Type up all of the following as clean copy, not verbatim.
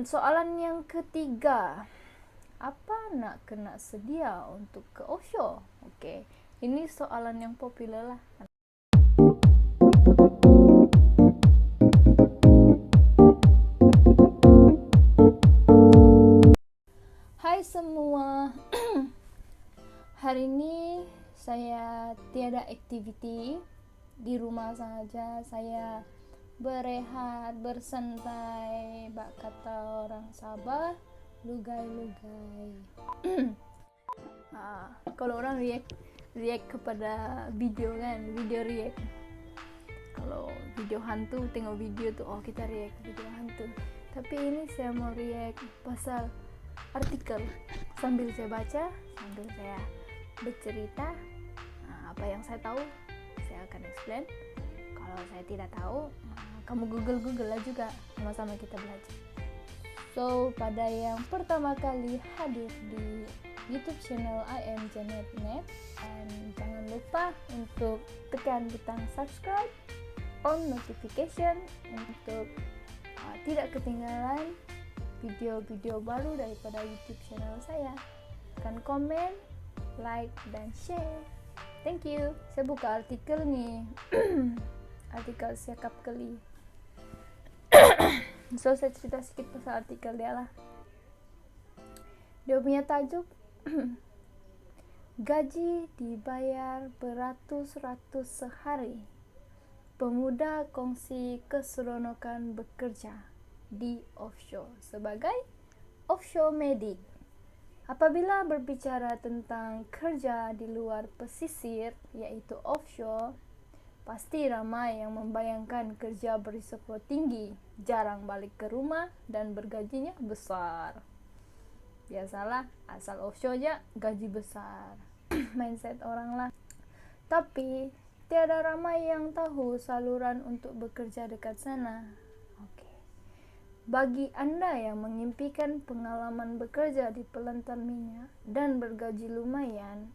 Soalan yang ketiga, apa nak kena sedia untuk ke offshore? Oke, ini soalan yang populer lah. Hai semua, hari ini saya tiada aktiviti, di rumah saja. Saya berehat, bersantai, bak kata orang Sabah, lugai-lugai. Kalau orang react kepada video kan, video react. Kalau video hantu, tengok video tuh, oh kita react video hantu. Tapi ini saya mau react pasal artikel, sambil saya baca, sambil saya bercerita. Apa yang saya tahu saya akan explain. Kalau saya tidak tahu, kamu google lah juga, sama-sama kita belajar. So, pada yang pertama kali hadir di YouTube channel I am Janet Net, dan jangan lupa untuk tekan butang subscribe, on notification untuk tidak ketinggalan video-video baru daripada YouTube channel saya. Tekan komen, like, dan share. Thank you. Saya buka artikel nih. Artikel Siakap Keli. So, saya cerita sedikit pasal artikel dia lah. Dia punya tajuk gaji dibayar beratus-ratus sehari. Pemuda kongsi keseronokan bekerja di offshore sebagai offshore medic. Apabila berbicara tentang kerja di luar pesisir, yaitu offshore, pasti ramai yang membayangkan kerja berisiko tinggi, jarang balik ke rumah, dan bergajinya besar. Biasalah, asal offshore aja gaji besar. Mindset orang lah. Tapi tiada ramai yang tahu saluran untuk bekerja dekat sana. Bagi Anda yang mengimpikan pengalaman bekerja di pelantar minyak dan bergaji lumayan,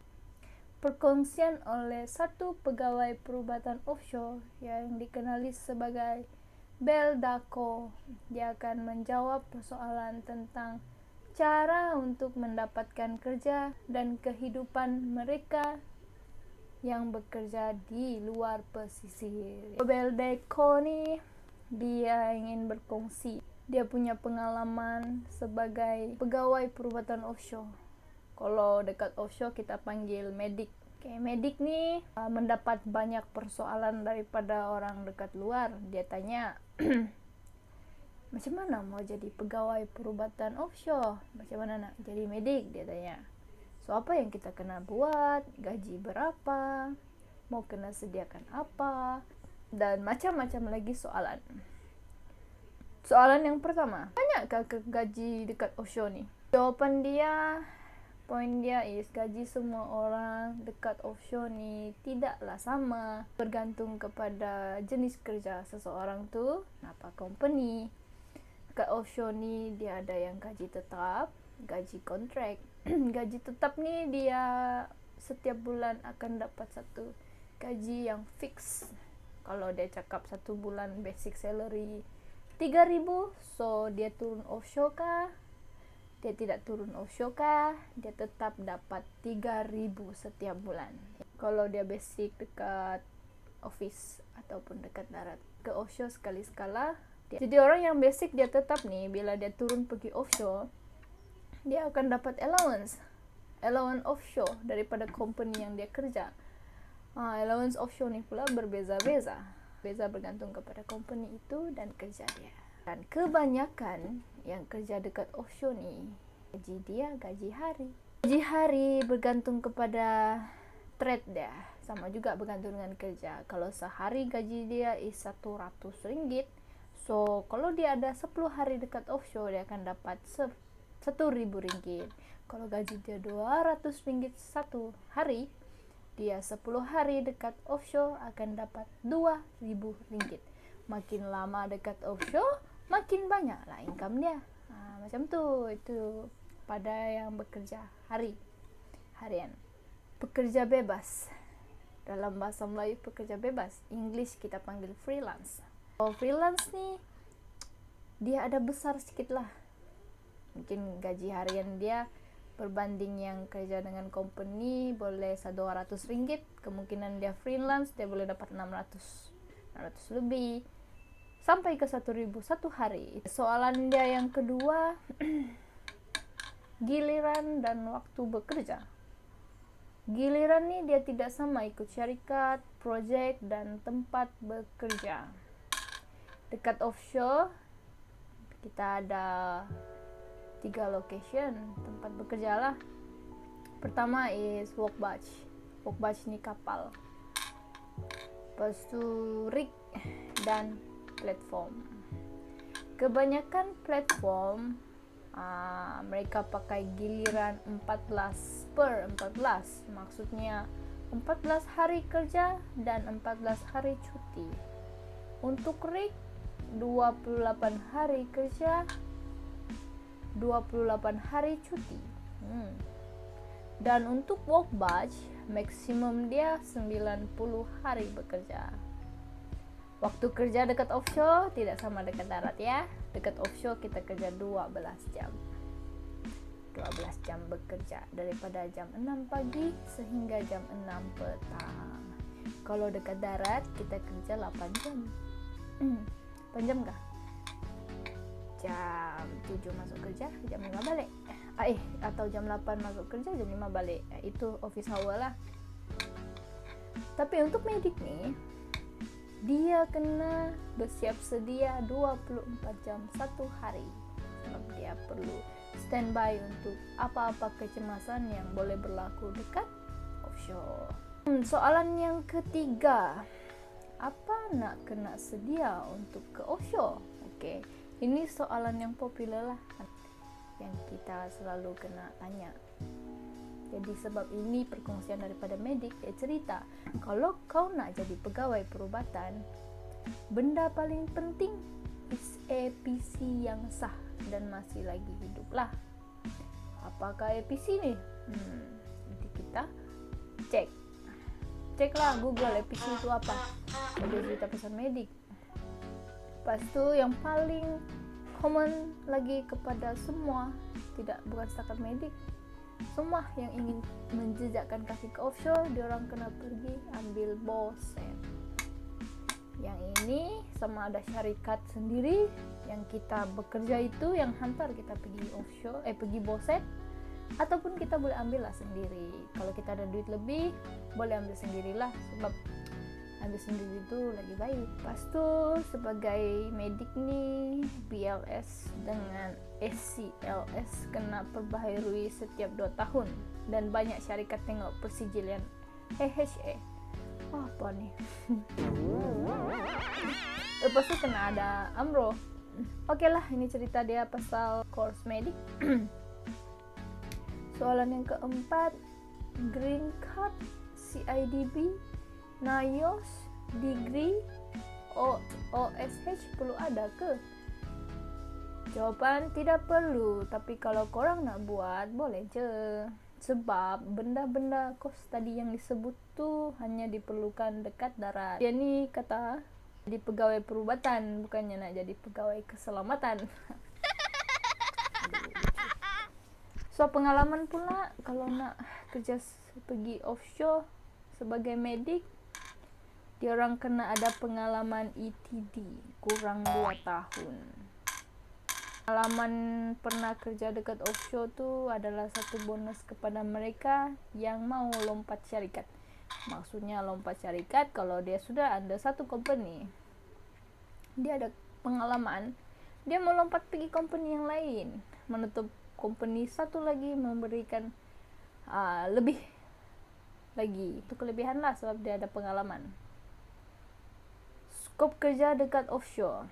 perkongsian oleh satu pegawai perubatan offshore yang dikenali sebagai Beldako, dia akan menjawab persoalan tentang cara untuk mendapatkan kerja dan kehidupan mereka yang bekerja di luar pesisir. Beldako nih, dia ingin berkongsi. Dia punya pengalaman sebagai pegawai perubatan offshore. Kalau dekat offshore kita panggil medik. Medik nih mendapat banyak persoalan daripada orang dekat luar. Dia tanya, macam mana mau jadi pegawai perubatan offshore? Macam mana nak jadi medik? Dia tanya. So, apa yang kita kena buat? Gaji berapa? Mau kena sediakan apa? Dan macam-macam lagi soalan. Soalan yang pertama, banyakkah gaji dekat offshore ni? Jawapan dia, poin dia is gaji semua orang dekat offshore ni tidaklah sama, bergantung kepada jenis kerja seseorang tu, apa company. Dekat offshore ni dia ada yang gaji tetap, gaji kontrak. Gaji tetap ni dia setiap bulan akan dapat satu gaji yang fix. Kalau dia cakap satu bulan basic salary 3,000, so dia turun offshore kah? Dia tidak turun offshore kah? Dia tetap dapat 3,000 setiap bulan. Kalau dia basic dekat office ataupun dekat darat, ke offshore sekali-sekala. Jadi orang yang basic dia tetap nih, bila dia turun pergi offshore, dia akan dapat allowance offshore daripada company yang dia kerja. Allowance offshore ni pula berbeza-beza. Beza bergantung kepada company itu dan kerja dia. Dan kebanyakan yang kerja dekat offshore ni, gaji dia gaji hari. Gaji hari bergantung kepada trade dia. Sama juga bergantung dengan kerja. Kalau sehari gaji dia is RM100. So, kalau dia ada 10 hari dekat offshore, dia akan dapat RM1,000. Kalau gaji dia RM200 satu hari, dia 10 hari dekat offshore akan dapat RM2,000. Makin lama dekat offshore, makin banyak lah income dia. Macam tu, itu pada yang bekerja harian. Pekerja bebas. Dalam bahasa Melayu pekerja bebas, English kita panggil freelance. Freelance ni dia ada besar sikit lah. Mungkin gaji harian dia berbanding yang kerja dengan company boleh 200 ringgit, kemungkinan dia freelance dia boleh dapat 600 lebih sampai ke 1.000 satu hari. Soalan dia yang kedua, giliran dan waktu bekerja. Giliran nih dia tidak sama ikut syarikat, project, dan tempat bekerja. Dekat offshore, kita ada 3 location tempat bekerja lah. Pertama is workbench. Workbench ni kapal. Lepas tu rig dan platform. Kebanyakan platform mereka pakai giliran 14/14, maksudnya 14 hari kerja dan 14 hari cuti. Untuk rig 28 hari kerja, 28 hari cuti. Dan untuk workbench maksimum dia 90 hari bekerja. Waktu kerja dekat offshore tidak sama dekat darat ya. Dekat offshore kita kerja 12 jam. 12 jam bekerja daripada jam 6 pagi sehingga jam 6 petang. Kalau dekat darat kita kerja 8 jam. 8 jam kah? Jam 7 masuk kerja, jam 5 balik. Atau jam 8 masuk kerja, jam 5 balik. Itu office hour lah. Tapi untuk medik nih, dia kena bersiap sedia 24 jam satu hari. Sebab dia perlu standby untuk apa-apa kecemasan yang boleh berlaku dekat offshore. Soalan yang ketiga, apa nak kena sedia untuk ke offshore? Okey, ini soalan yang popular lah, yang kita selalu kena tanya. Jadi sebab ini perkongsian daripada medik, dia cerita kalau kau nak jadi pegawai perubatan, benda paling penting is APC yang sah dan masih lagi hidup lah. Apakah APC ni? Nanti kita ceklah Google APC itu apa. Jadi cerita pasal medik. Lepas tu yang paling common lagi kepada semua, bukan setakat medik, semua yang ingin menjejakkan kaki ke offshore, diorang kena pergi ambil boset. Yang ini sama ada syarikat sendiri yang kita bekerja itu yang hantar kita pergi offshore, pergi boset, ataupun kita boleh ambil lah sendiri. Kalau kita ada duit lebih, boleh ambil sendirilah, sebab ambil sendiri itu lagi baik. Lepas tu sebagai medik ni, BLS dengan SCLS kena perbaharui setiap 2 tahun dan banyak syarikat tengok persijilian AHA. Apa ni? Lepas tu kena ada AMRO. Okeylah, ini cerita dia pasal course medik. Soalan yang keempat, green card, CIDB, NAIOS, degree, OSH perlu ada ke? Jawapan tidak perlu, tapi kalau korang nak buat, boleh je. Sebab benda-benda kos tadi yang disebut tu hanya diperlukan dekat darat. Dia ni kata jadi pegawai perubatan, bukannya nak jadi pegawai keselamatan. So pengalaman pula kalau nak kerja pergi offshore sebagai medik, diorang kena ada pengalaman ETD kurang 2 tahun. Pengalaman pernah kerja dekat offshore tu adalah satu bonus kepada mereka yang mau lompat syarikat. Maksudnya lompat syarikat kalau dia sudah ada satu company, dia ada pengalaman, dia mau lompat pergi company yang lain, menutup company satu lagi, memberikan lebih lagi. Itu kelebihan lah sebab dia ada pengalaman. Skop kerja dekat offshore.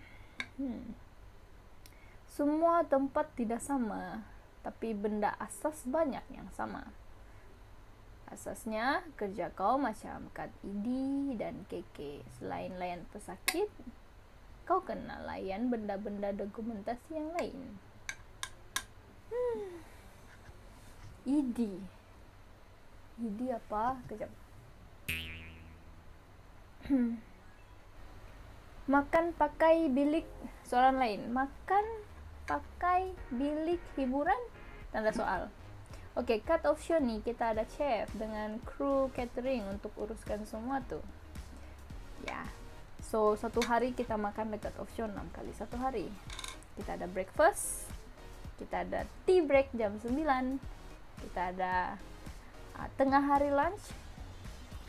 Semua tempat tidak sama, tapi benda asas banyak yang sama. Asasnya, kerja kau macam kad ID dan KK. Selain layan pesakit, kau kena layan benda-benda dokumentasi yang lain. ID apa? Kejap. Makan pakai bilik. Soalan lain. Makan pakai bilik hiburan? Tanda soal. Oke, cut option nih, kita ada chef dengan kru catering untuk uruskan semua tuh. Ya, so satu hari kita makan dekat option 6 kali satu hari. Kita ada breakfast, kita ada tea break jam 9, kita ada tengah hari lunch,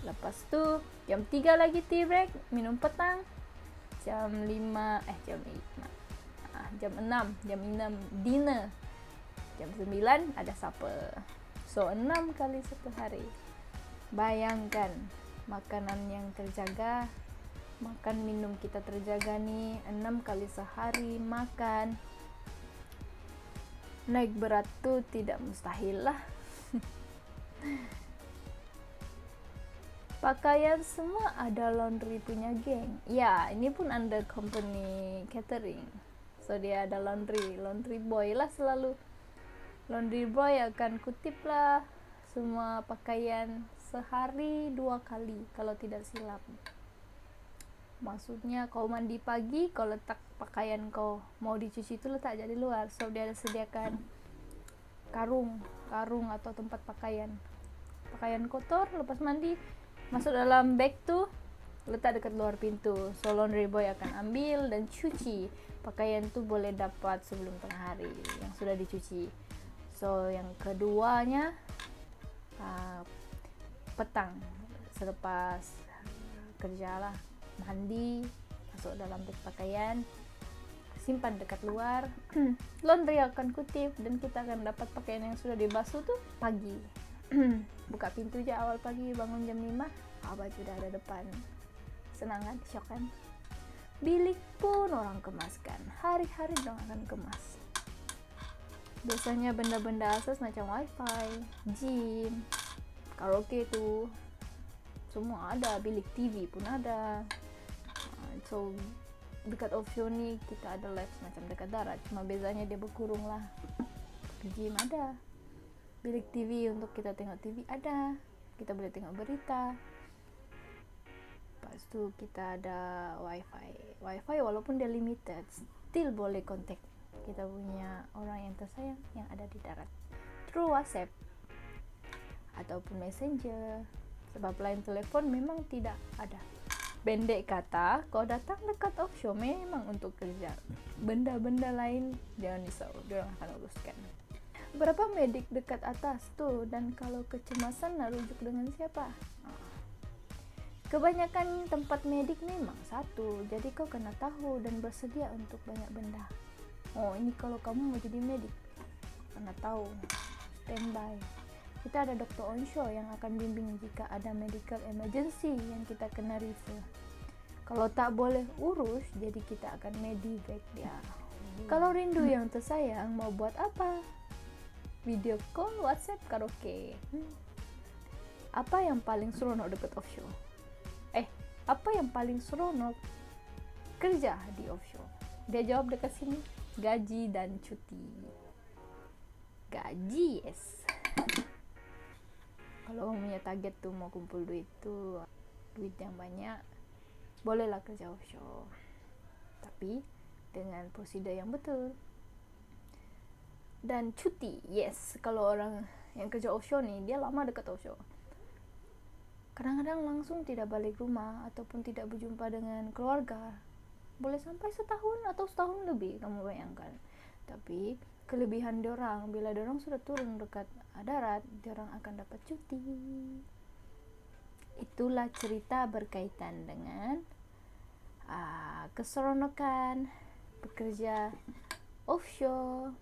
lepas tu jam 3 lagi tea break, minum petang, jam 6 dinner, jam 9 ada supper. So 6 kali satu hari. Bayangkan makanan yang terjaga, makan minum kita terjaga nih, 6 kali sehari makan. Naik berat tuh tidak mustahil lah. Pakaian semua ada laundry punya geng. Ya, ini pun under company catering. So dia ada laundry boy lah selalu. Laundry boy akan kutip lah semua pakaian sehari 2 kali kalau tidak silap. Maksudnya kau mandi pagi, kau letak pakaian kau mau dicuci itu letak aja di luar. So dia ada sediakan karung atau tempat pakaian kotor lepas mandi masuk dalam bag tuh, letak dekat luar pintu. So laundry boy akan ambil dan cuci. Pakaian tuh boleh dapat sebelum tengah hari yang sudah dicuci. So yang keduanya petang selepas kerja lah, mandi, masuk dalam beg pakaian, simpan dekat luar. Laundry akan kutip dan kita akan dapat pakaian yang sudah dibasuh tuh pagi. Buka pintu aja awal pagi, bangun jam 5, baju udah ada depan. Senang kan? Syok kan? Bilik pun orang kemaskan, hari-hari orang akan kemas. Biasanya benda-benda asas macam wifi, gym, karaoke tuh semua ada, bilik TV pun ada. So dekat option nih kita ada live semacam dekat darat, cuma bezanya dia berkurung lah. Gym ada, bilik TV untuk kita tengok TV ada, kita boleh tengok berita. Lepas tu kita ada wifi walaupun dia limited, still boleh kontak kita punya orang yang tersayang yang ada di darat through WhatsApp ataupun Messenger, sebab line telefon memang tidak ada. Pendek kata, kau datang dekat offshore memang untuk kerja. Benda-benda lain jangan risau, dia akan uruskan. Berapa medik dekat atas tuh, dan kalau kecemasan nak rujuk dengan siapa? Kebanyakan tempat medik memang satu, jadi kau kena tahu dan bersedia untuk banyak benda. Oh, ini kalau kamu mau jadi medik, kena tahu, standby. Kita ada dokter onshore yang akan bimbing jika ada medical emergency yang kita kena refer. Kalau tak boleh urus, jadi kita akan medivac dia. Kalau rindu yang tersayang, mau buat apa? Video call, WhatsApp, karaoke. Apa yang paling seronok dekat offshore? Apa yang paling seronok kerja di offshore? Dia jawab dekat sini, gaji dan cuti. Gaji, yes. Kalau punya target tuh mau kumpul duit yang banyak, bolehlah kerja offshore, tapi dengan prosedur yang betul. Dan cuti, yes. Kalau orang yang kerja offshore nih, dia lama dekat offshore, kadang-kadang langsung tidak balik rumah ataupun tidak berjumpa dengan keluarga. Boleh sampai setahun atau setahun lebih, kamu bayangkan. Tapi kelebihan diorang, bila diorang sudah turun dekat darat, diorang akan dapat cuti. Itulah cerita berkaitan dengan keseronokan bekerja offshore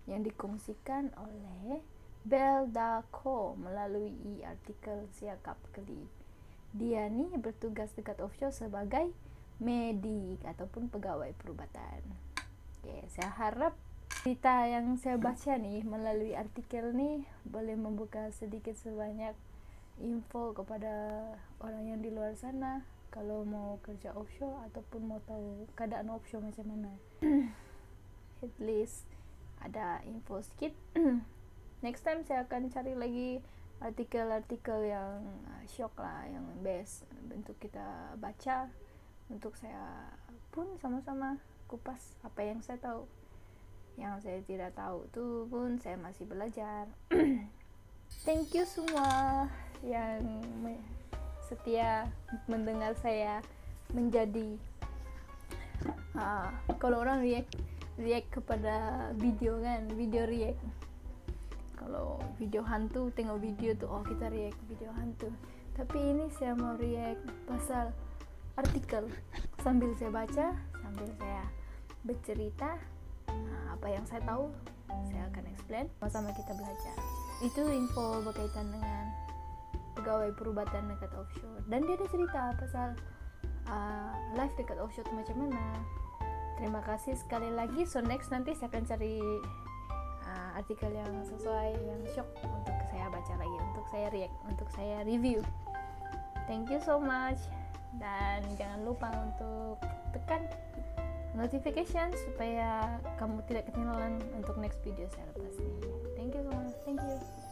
yang dikongsikan oleh Beldaco melalui artikel Siakap Keli. Dia ni bertugas dekat offshore sebagai medik ataupun pegawai perubatan. Okay, saya harap cerita yang saya baca nih melalui artikel ni boleh membuka sedikit sebanyak info kepada orang yang di luar sana kalau mau kerja offshore ataupun mau tahu keadaan offshore macam mana. At least ada info sedikit. Next time saya akan cari lagi artikel-artikel yang syok lah, yang best untuk kita baca, untuk saya pun sama-sama kupas apa yang saya tahu. Yang saya tidak tahu tuh pun saya masih belajar. Thank you semua yang setia mendengar saya menjadi kalau orang react kepada video kan, video react. Kalau video hantu tengok video tuh, oh kita react video hantu. Tapi ini saya mau react pasal artikel, sambil saya baca, sambil saya bercerita apa yang saya tahu, saya akan explain, sama-sama kita belajar. Itu info berkaitan dengan pegawai perubatan dekat offshore, dan dia ada cerita pasal live dekat offshore itu macam mana. Terima kasih sekali lagi. So next nanti saya akan cari artikel yang sesuai, yang shock untuk saya baca lagi, untuk saya react, untuk saya review. Thank you so much, dan jangan lupa untuk tekan notification supaya kamu tidak ketinggalan untuk next video saya lepas ini. Thank you so much. Thank you.